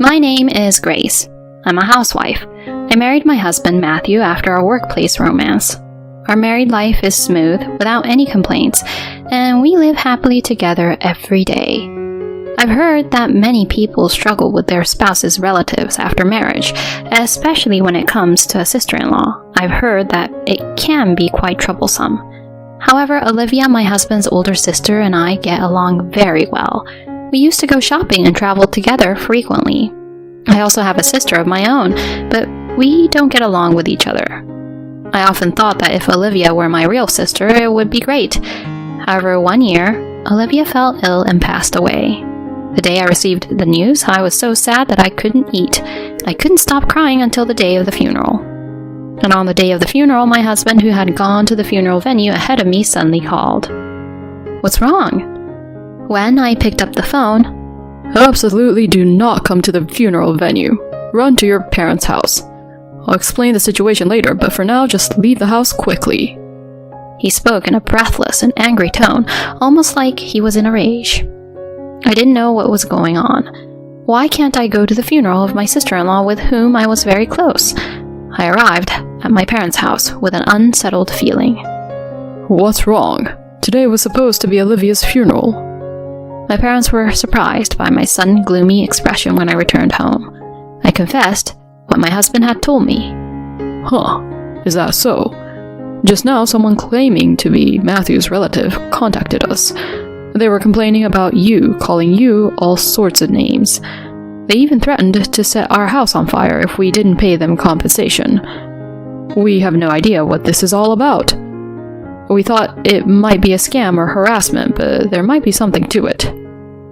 My name is Grace. I'm a housewife. I married my husband Matthew after our workplace romance. Our married life is smooth, without any complaints, and we live happily together every day. I've heard that many people struggle with their spouse's relatives after marriage, especially when it comes to a sister-in-law. I've heard that it can be quite troublesome. However, Olivia, my husband's older sister, and I get along very well. We used to go shopping and travel together frequently. I also have a sister of my own, but we don't get along with each other. I often thought that if Olivia were my real sister, it would be great. However, one year, Olivia fell ill and passed away. The day I received the news, I was so sad that I couldn't eat. I couldn't stop crying until the day of the funeral. And on the day of the funeral, my husband, who had gone to the funeral venue ahead of me, suddenly called. "What's wrong?" When I picked up the phone, "Absolutely do not come to the funeral venue. Run to your parents' house. I'll explain the situation later, but for now, just leave the house quickly." He spoke in a breathless and angry tone, almost like he was in a rage. I didn't know what was going on. Why can't I go to the funeral of my sister-in-law with whom I was very close? I arrived at my parents' house with an unsettled feeling. "What's wrong? Today was supposed to be Olivia's funeral." My parents were surprised by my sudden gloomy expression when I returned home. I confessed what my husband had told me. "Huh, is that so? Just now someone claiming to be Matthew's relative contacted us. They were complaining about you, calling you all sorts of names. They even threatened to set our house on fire if we didn't pay them compensation. We have no idea what this is all about. We thought it might be a scam or harassment, but there might be something to it.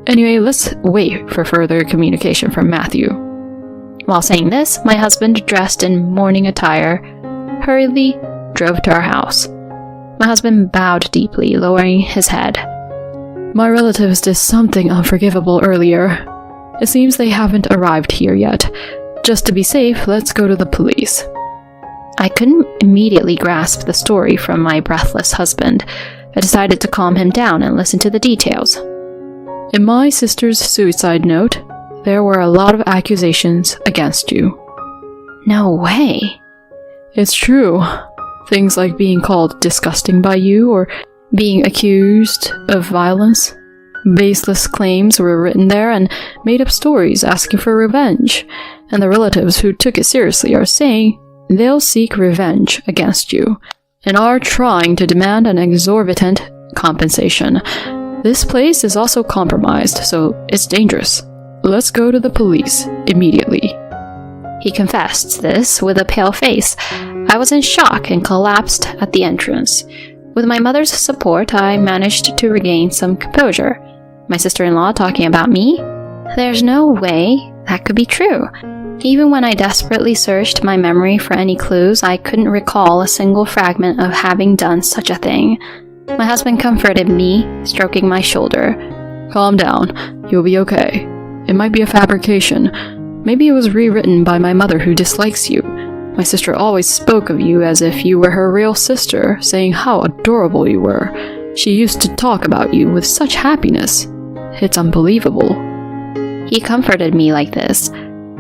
Anyway, let's wait for further communication from Matthew." While saying this, my husband, dressed in mourning attire, hurriedly drove to our house. My husband bowed deeply, lowering his head. "My relatives did something unforgivable earlier. It seems they haven't arrived here yet. Just to be safe, let's go to the police." I couldn't immediately grasp the story from my breathless husband. I decided to calm him down and listen to the details. "In my sister's suicide note, there were a lot of accusations against you." "No way." "It's true. Things like being called disgusting by you or being accused of violence. Baseless claims were written there and made up stories asking for revenge, and the relatives who took it seriously are saying they'll seek revenge against you and are trying to demand an exorbitant compensation. This place is also compromised, so it's dangerous. Let's go to the police immediately." He confessed this with a pale face. I was in shock and collapsed at the entrance. With my mother's support, I managed to regain some composure. My sister-in-law talking about me? There's no way that could be true. Even when I desperately searched my memory for any clues, I couldn't recall a single fragment of having done such a thing. My husband comforted me, stroking my shoulder. "Calm down. You'll be okay. It might be a fabrication. Maybe it was rewritten by my mother who dislikes you. My sister always spoke of you as if you were her real sister, saying how adorable you were. She used to talk about you with such happiness. It's unbelievable." He comforted me like this.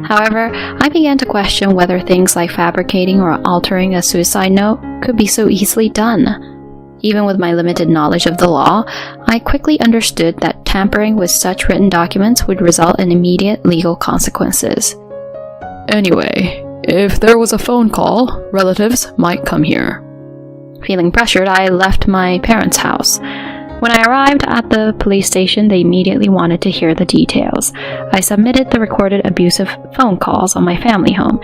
However, I began to question whether things like fabricating or altering a suicide note could be so easily done. Even with my limited knowledge of the law, I quickly understood that tampering with such written documents would result in immediate legal consequences. "Anyway, if there was a phone call, relatives might come here." Feeling pressured, I left my parents' house. When I arrived at the police station, they immediately wanted to hear the details. I submitted the recorded abusive phone calls on my family home,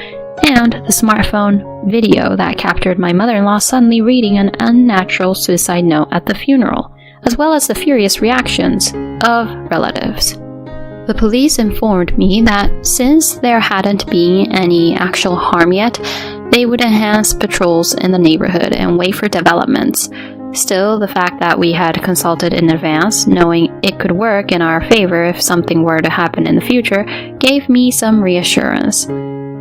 and the smartphone video that captured my mother-in-law suddenly reading an unnatural suicide note at the funeral, as well as the furious reactions of relatives. The police informed me that since there hadn't been any actual harm yet, they would enhance patrols in the neighborhood and wait for developments. Still, the fact that we had consulted in advance, knowing it could work in our favor if something were to happen in the future, gave me some reassurance.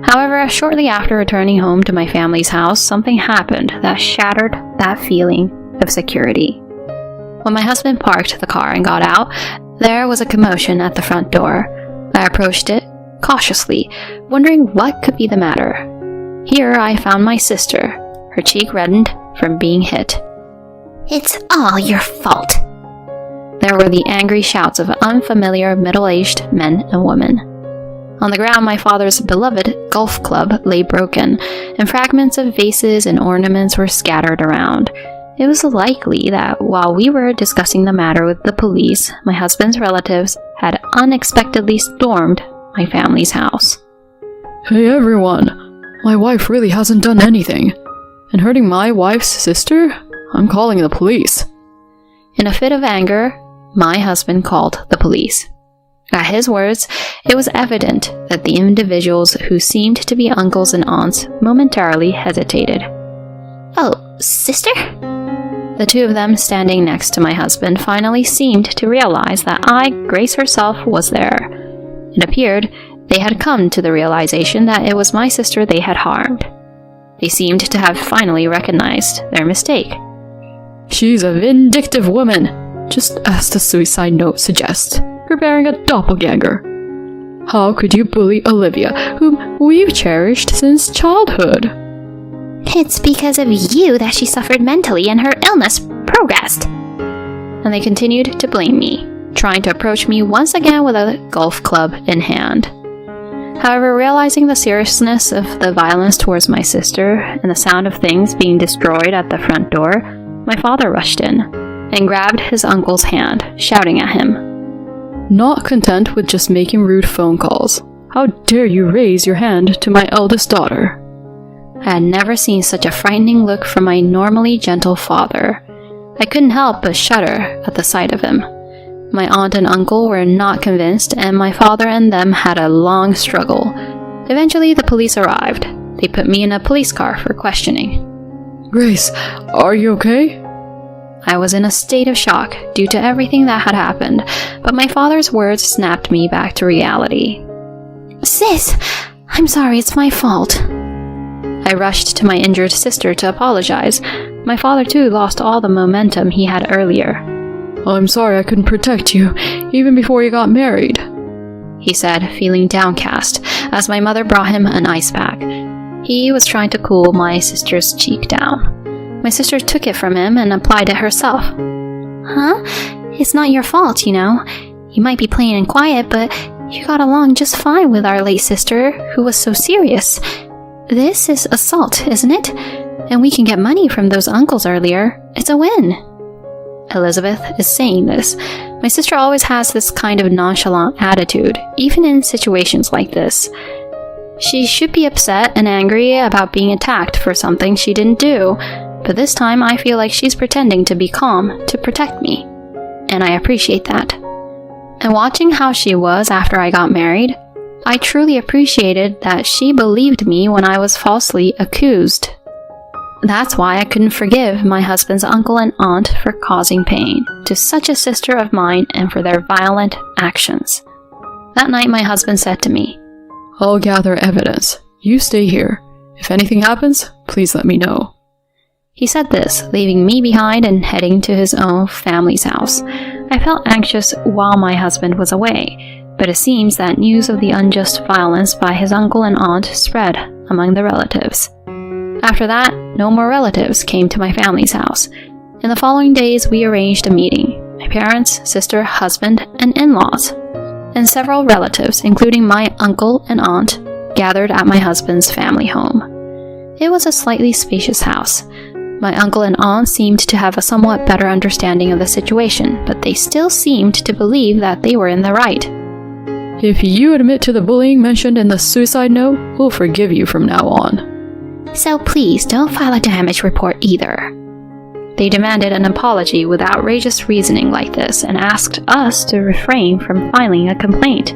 However, shortly after returning home to my family's house, something happened that shattered that feeling of security. When my husband parked the car and got out, there was a commotion at the front door. I approached it, cautiously, wondering what could be the matter. Here I found my sister. Her cheek reddened from being hit. "It's all your fault." There were the angry shouts of unfamiliar middle-aged men and women. On the ground, my father's beloved golf club lay broken, and fragments of vases and ornaments were scattered around. It was likely that while we were discussing the matter with the police, my husband's relatives had unexpectedly stormed my family's house. Hey everyone, my wife really hasn't done anything. And hurting my wife's sister? I'm calling the police. In a fit of anger, my husband called the police. At his words, it was evident that the individuals who seemed to be uncles and aunts momentarily hesitated. "Oh, sister?" The two of them standing next to my husband finally seemed to realize that I, Grace herself, was there. It appeared they had come to the realization that it was my sister they had harmed. They seemed to have finally recognized their mistake. She's a vindictive woman, just as the suicide note suggests, preparing a doppelganger. How could you bully Olivia, whom we've cherished since childhood? "It's because of you that she suffered mentally and her illness progressed." And they continued to blame me, trying to approach me once again with a golf club in hand. However, realizing the seriousness of the violence towards my sister and the sound of things being destroyed at the front door, my father rushed in and grabbed his uncle's hand, shouting at him. Not content with just making rude phone calls, how dare you raise your hand to my eldest daughter? I had never seen such a frightening look from my normally gentle father. I couldn't help but shudder at the sight of him. My aunt and uncle were not convinced, and my father and them had a long struggle. Eventually, the police arrived. They put me in a police car for questioning. Grace, are you okay? I was in a state of shock due to everything that had happened, but my father's words snapped me back to reality. "Sis, I'm sorry, it's my fault." I rushed to my injured sister to apologize. My father too lost all the momentum he had earlier. I'm sorry I couldn't protect you, even before you got married, he said, feeling downcast, as my mother brought him an ice pack. He was trying to cool my sister's cheek down. My sister took it from him and applied it herself. "Huh? It's not your fault, you know. You might be plain and quiet, but you got along just fine with our late sister, who was so serious. This is assault, isn't it? And we can get money from those uncles earlier. It's a win." Elizabeth is saying this. My sister always has this kind of nonchalant attitude, even in situations like this. She should be upset and angry about being attacked for something she didn't do, but this time I feel like she's pretending to be calm to protect me, and I appreciate that. And watching how she was after I got married, I truly appreciated that she believed me when I was falsely accused. That's why I couldn't forgive my husband's uncle and aunt for causing pain to such a sister of mine and for their violent actions. That night my husband said to me, I'll gather evidence. You stay here. If anything happens, please let me know. He said this, leaving me behind and heading to his own family's house. I felt anxious while my husband was away, but it seems that news of the unjust violence by his uncle and aunt spread among the relatives. After that, no more relatives came to my family's house. In the following days, we arranged a meeting. My parents, sister, husband, and in-laws, and several relatives, including my uncle and aunt, gathered at my husband's family home. It was a slightly spacious house. My uncle and aunt seemed to have a somewhat better understanding of the situation, but they still seemed to believe that they were in the right. If you admit to the bullying mentioned in the suicide note, we'll forgive you from now on. So please don't file a damage report either. They demanded an apology with outrageous reasoning like this and asked us to refrain from filing a complaint.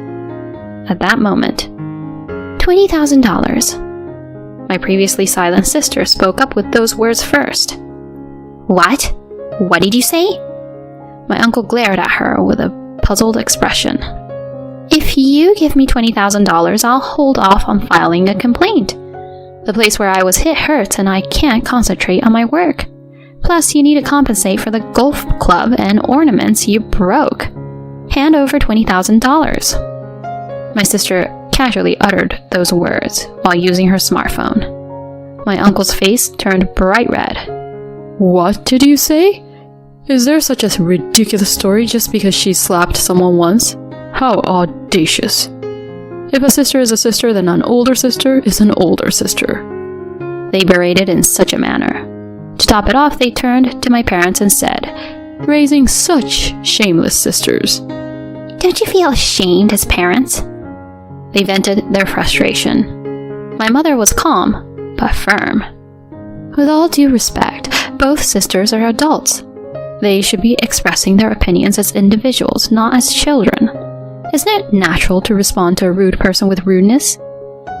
At that moment, $20,000. My previously silent sister spoke up with those words first. What? What did you say? My uncle glared at her with a puzzled expression. If you give me $20,000, I'll hold off on filing a complaint. The place where I was hit hurts and I can't concentrate on my work. Plus, you need to compensate for the golf club and ornaments you broke. Hand over $20,000. My sister casually uttered those words while using her smartphone. My uncle's face turned bright red. What did you say? Is there such a ridiculous story just because she slapped someone once? How audacious. If a sister is a sister, then an older sister is an older sister. They berated in such a manner. To top it off, they turned to my parents and said, Raising such shameless sisters. Don't you feel ashamed as parents? They vented their frustration. My mother was calm, but firm. With all due respect, both sisters are adults. They should be expressing their opinions as individuals, not as children. Isn't it natural to respond to a rude person with rudeness?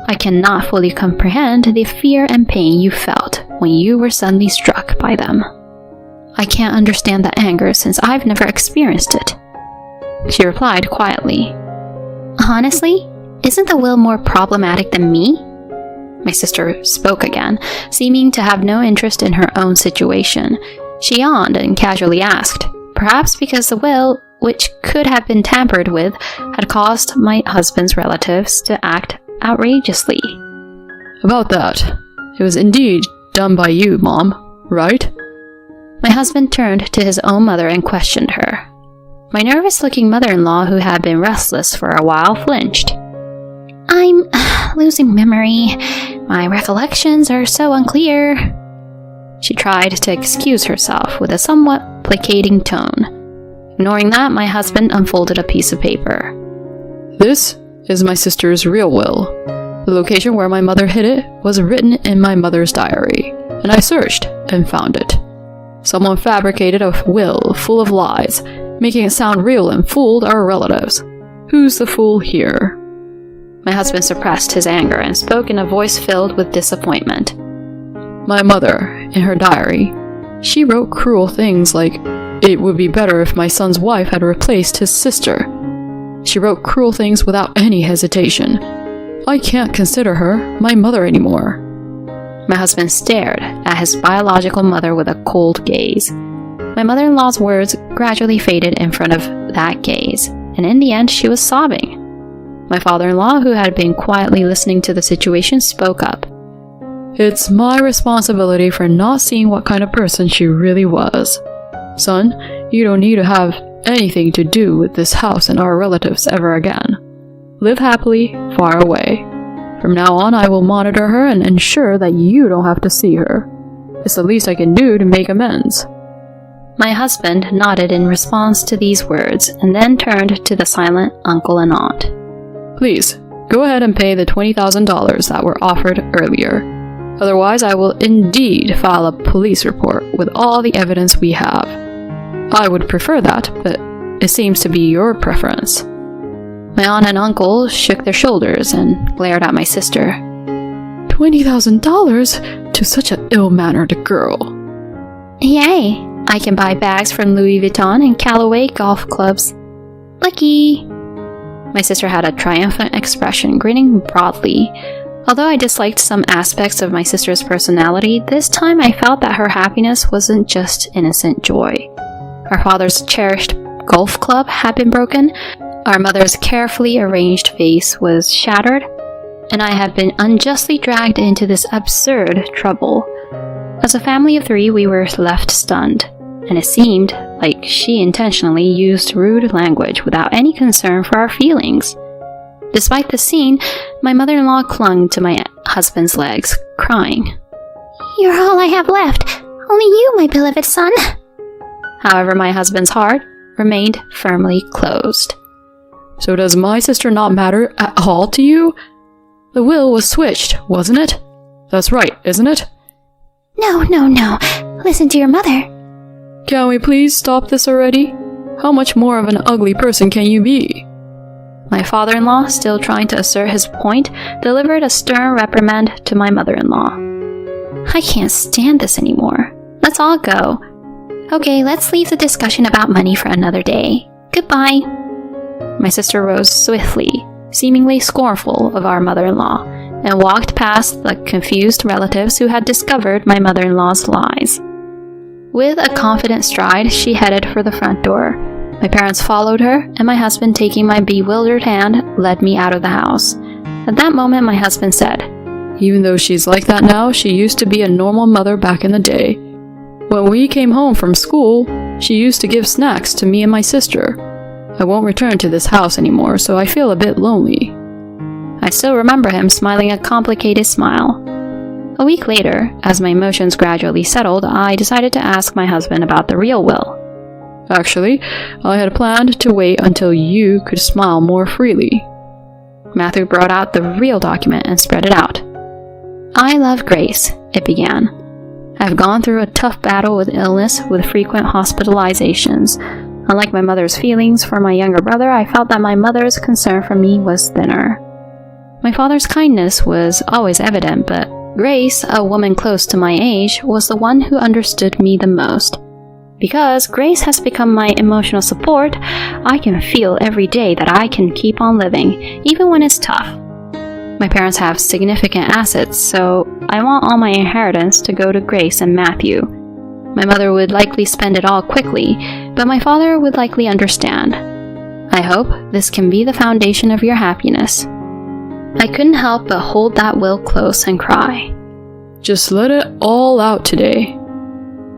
I cannot fully comprehend the fear and pain you felt when you were suddenly struck by them. I can't understand the anger since I've never experienced it. She replied quietly. Honestly, isn't the will more problematic than me? My sister spoke again, seeming to have no interest in her own situation. She yawned and casually asked, perhaps because the will, which could have been tampered with, had caused my husband's relatives to act outrageously. About that, it was indeed done by you, Mom, right? My husband turned to his own mother and questioned her. My nervous-looking mother-in-law, who had been restless for a while, flinched. I'm losing memory. My recollections are so unclear. She tried to excuse herself with a somewhat placating tone. Ignoring that, my husband unfolded a piece of paper. This is my sister's real will. The location where my mother hid it was written in my mother's diary, and I searched and found it. Someone fabricated a will full of lies, making it sound real and fooled our relatives. Who's the fool here? My husband suppressed his anger and spoke in a voice filled with disappointment. My mother, in her diary, she wrote cruel things like, it would be better if my son's wife had replaced his sister. She wrote cruel things without any hesitation. I can't consider her my mother anymore. My husband stared at his biological mother with a cold gaze. My mother-in-law's words gradually faded in front of that gaze, and in the end she was sobbing. My father-in-law, who had been quietly listening to the situation, spoke up. It's my responsibility for not seeing what kind of person she really was. Son, you don't need to have anything to do with this house and our relatives ever again. Live happily, far away. From now on, I will monitor her and ensure that you don't have to see her. It's the least I can do to make amends. My husband nodded in response to these words and then turned to the silent uncle and aunt. Please, go ahead and pay the $20,000 that were offered earlier. Otherwise, I will indeed file a police report with all the evidence we have. I would prefer that, but it seems to be your preference. My aunt and uncle shook their shoulders and glared at my sister. $20,000 to such an ill-mannered girl. Yay! I can buy bags from Louis Vuitton and Callaway golf clubs. Lucky! My sister had a triumphant expression, grinning broadly. Although I disliked some aspects of my sister's personality, this time I felt that her happiness wasn't just innocent joy. Our father's cherished golf club had been broken, our mother's carefully arranged vase was shattered, and I had been unjustly dragged into this absurd trouble. As a family of three, we were left stunned, and it seemed like she intentionally used rude language without any concern for our feelings. Despite the scene, my mother-in-law clung to my husband's legs, crying. You're all I have left. Only you, my beloved son. However, my husband's heart remained firmly closed. So does my sister not matter at all to you? The will was switched, wasn't it? That's right, isn't it? No. Listen to your mother. Can we please stop this already? How much more of an ugly person can you be? My father-in-law, still trying to assert his point, delivered a stern reprimand to my mother-in-law. I can't stand this anymore. Let's all go. Okay, let's leave the discussion about money for another day. Goodbye. My sister rose swiftly, seemingly scornful of our mother-in-law, and walked past the confused relatives who had discovered my mother-in-law's lies. With a confident stride, she headed for the front door. My parents followed her, and my husband, taking my bewildered hand, led me out of the house. At that moment, my husband said, "Even though she's like that now, she used to be a normal mother back in the day. When we came home from school, she used to give snacks to me and my sister. I won't return to this house anymore, so I feel a bit lonely." I still remember him smiling a complicated smile. A week later, as my emotions gradually settled, I decided to ask my husband about the real will. "Actually, I had planned to wait until you could smile more freely." Matthew brought out the real document and spread it out. "I love Grace," it began. "I've gone through a tough battle with illness with frequent hospitalizations. Unlike my mother's feelings for my younger brother, I felt that my mother's concern for me was thinner. My father's kindness was always evident, but Grace, a woman close to my age, was the one who understood me the most. Because Grace has become my emotional support, I can feel every day that I can keep on living, even when it's tough. My parents have significant assets, so I want all my inheritance to go to Grace and Matthew. My mother would likely spend it all quickly, but my father would likely understand. I hope this can be the foundation of your happiness." I couldn't help but hold that will close and cry. "Just let it all out today."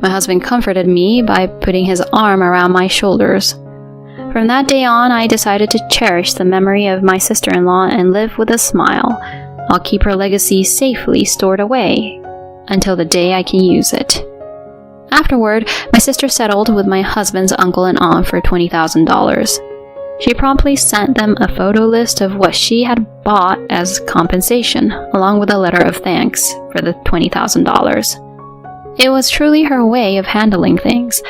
My husband comforted me by putting his arm around my shoulders. From that day on, I decided to cherish the memory of my sister-in-law and live with a smile. I'll keep her legacy safely stored away until the day I can use it. Afterward, my sister settled with my husband's uncle and aunt for $20,000. She promptly sent them a photo list of what she had bought as compensation, along with a letter of thanks for the $20,000. It was truly her way of handling things,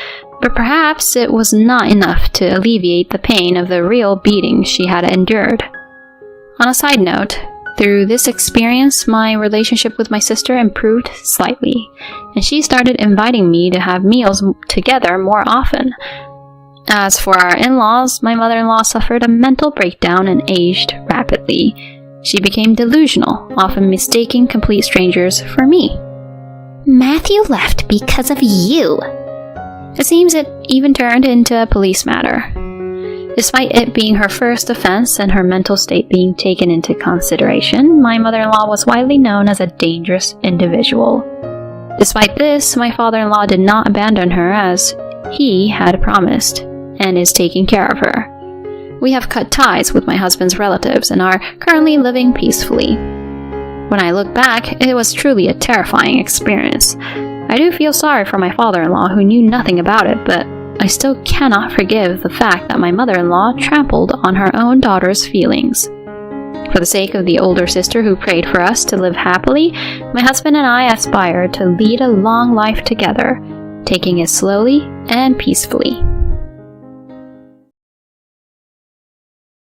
but perhaps it was not enough to alleviate the pain of the real beating she had endured. On a side note, through this experience, my relationship with my sister improved slightly, and she started inviting me to have meals together more often. As for our in-laws, my mother-in-law suffered a mental breakdown and aged rapidly. She became delusional, often mistaking complete strangers for me. "Matthew left because of you." It seems it even turned into a police matter. Despite it being her first offense and her mental state being taken into consideration, my mother-in-law was widely known as a dangerous individual. Despite this, my father-in-law did not abandon her as he had promised, and is taking care of her. We have cut ties with my husband's relatives and are currently living peacefully. When I look back, it was truly a terrifying experience. I do feel sorry for my father-in-law who knew nothing about it, but I still cannot forgive the fact that my mother-in-law trampled on her own daughter's feelings. For the sake of the older sister who prayed for us to live happily, my husband and I aspire to lead a long life together, taking it slowly and peacefully.